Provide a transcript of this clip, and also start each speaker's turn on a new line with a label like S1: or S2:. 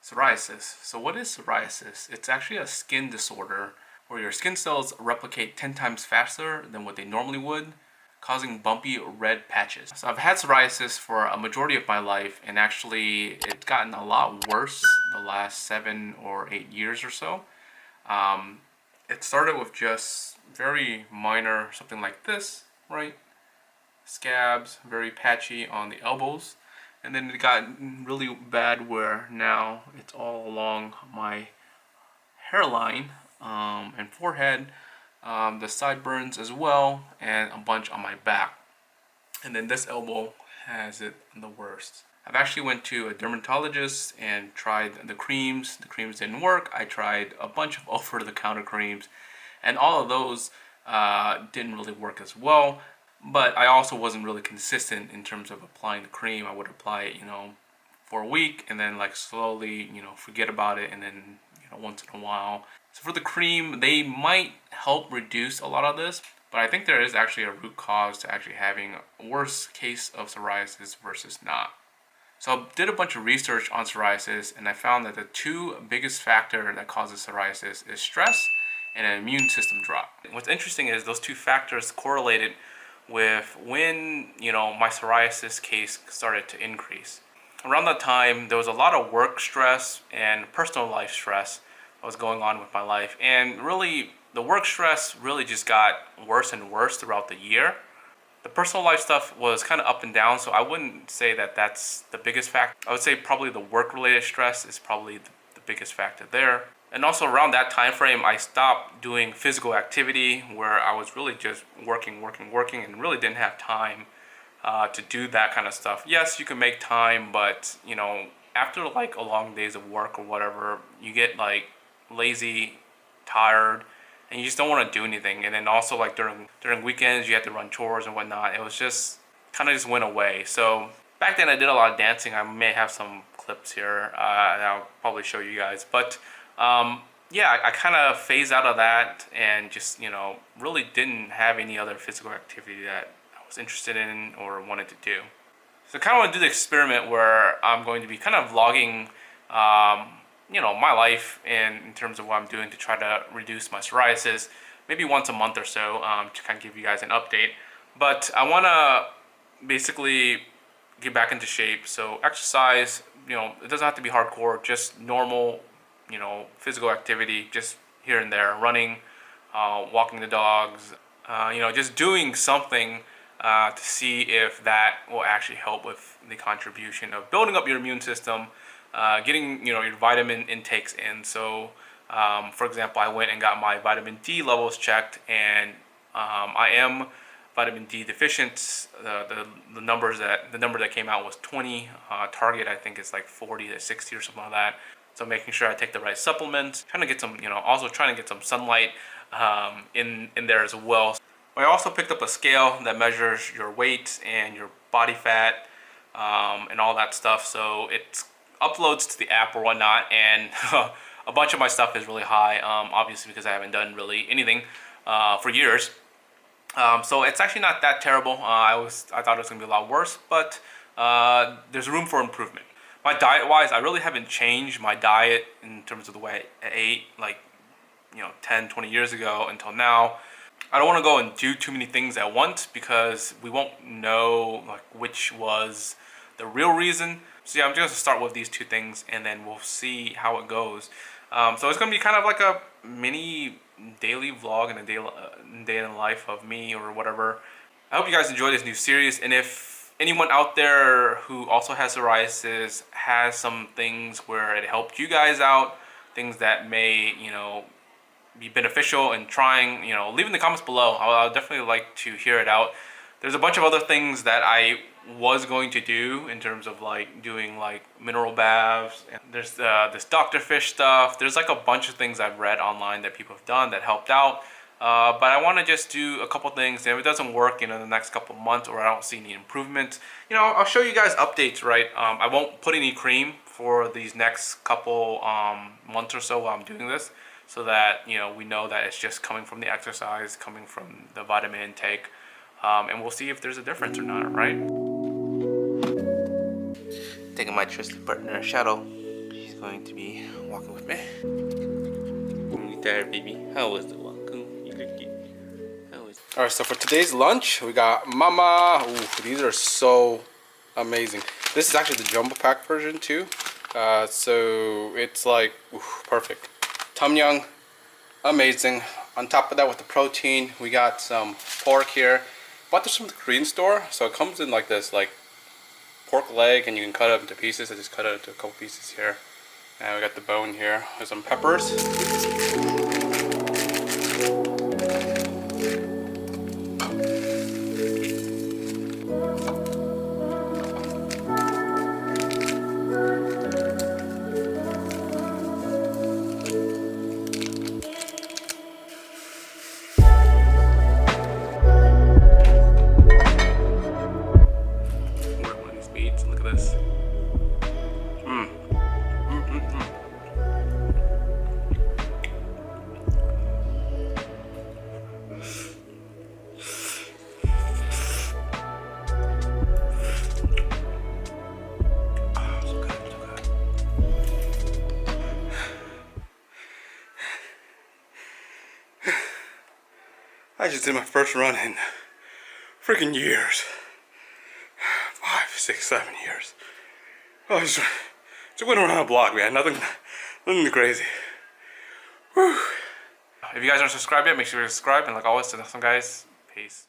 S1: Psoriasis. So what is psoriasis? It's actually a skin disorder where your skin cells replicate 10 times faster than what they normally would, causing bumpy red patches. So I've had psoriasis for a majority of my life, and actually it's gotten a lot worse the last 7 or 8 years or so. It started with just very minor, something like this, right? Scabs, very patchy on the elbows. And then it got really bad where now it's all along my hairline and forehead, the sideburns as well, and a bunch on my back. And then this elbow has it the worst. I've actually went to a dermatologist and tried the creams. The creams didn't work. I tried a bunch of over-the-counter creams, and all of those didn't really work as well. But I also wasn't really consistent in terms of applying the cream. I would apply it, for a week and then like slowly, forget about it, and then, once in a while. So for the cream, they might help reduce a lot of this, but I think there is actually a root cause to actually having a worse case of psoriasis versus not. So I did a bunch of research on psoriasis, and I found that the two biggest factor that causes psoriasis is stress and an immune system drop. What's interesting is those two factors correlated with when, my psoriasis case started to increase. Around that time, there was a lot of work stress and personal life stress that was going on with my life. And really, the work stress really just got worse and worse throughout the year. The personal life stuff was kind of up and down, so I wouldn't say that that's the biggest factor. I would say probably the work-related stress is probably the biggest factor there. And also around that time frame, I stopped doing physical activity where I was really just working, and really didn't have time to do that kind of stuff. Yes, you can make time, but after like a long days of work or whatever, you get like lazy, tired, and you just don't want to do anything. And then also like during weekends, you have to run chores and whatnot. It was just kind of just went away. So back then I did a lot of dancing. I may have some clips here that I'll probably show you guys, but yeah, I kind of phased out of that and just, really didn't have any other physical activity that I was interested in or wanted to do. So I kind of want to do the experiment where I'm going to be kind of vlogging, my life in terms of what I'm doing to try to reduce my psoriasis, maybe once a month or so, to kind of give you guys an update. But I want to basically get back into shape. So exercise, it doesn't have to be hardcore, just normal, physical activity, just here and there, running, walking the dogs, just doing something to see if that will actually help with the contribution of building up your immune system, getting, your vitamin intakes in. So, for example, I went and got my vitamin D levels checked, and I am vitamin D deficient. The number that came out was 20. Target I think is like 40 to 60 or something like that. So making sure I take the right supplements, trying to get some, also trying to get some sunlight in there as well. I also picked up a scale that measures your weight and your body fat and all that stuff. So it uploads to the app or whatnot, and a bunch of my stuff is really high, obviously because I haven't done really anything for years. So it's actually not that terrible. I thought it was gonna be a lot worse, but there's room for improvement. My diet-wise, I really haven't changed my diet in terms of the way I ate, like 10, 20 years ago until now. I don't want to go and do too many things at once because we won't know like which was the real reason. So yeah, I'm just going to start with these two things, and then we'll see how it goes. So it's going to be kind of like a mini daily vlog and a day in the life of me or whatever. I hope you guys enjoy this new series, and if anyone out there who also has psoriasis has some things where it helped you guys out, things that may, be beneficial in trying, leave in the comments below. I'll definitely like to hear it out. There's a bunch of other things that I was going to do in terms of like doing like mineral baths. And there's this Dr. Fish stuff. There's like a bunch of things I've read online that people have done that helped out. But I want to just do a couple things, and if it doesn't work, in the next couple months, or I don't see any improvement, I'll show you guys updates, right? I won't put any cream for these next couple months or so while I'm doing this, so that we know that it's just coming from the exercise, coming from the vitamin intake, and we'll see if there's a difference or not, right? Taking my trusted partner Shadow. She's going to be walking with me. You tired, baby? How was the walk? You look cute. Alright, so for today's lunch, we got mama. Ooh, these are so amazing. This is actually the jumbo pack version too. So it's like perfect. Tom Yum, amazing. On top of that, with the protein, we got some pork here. Bought this from the Korean store, so it comes in like this, like pork leg, and you can cut it up into pieces. I just cut it into a couple pieces here. And we got the bone here. There's some peppers. Look at this. I just did my first run in freaking years. 5, 6, 7 years. Oh, just went around a block, man. Nothing crazy. Whew. If you guys aren't subscribed yet, make sure you subscribe. And like always, to some guys, peace.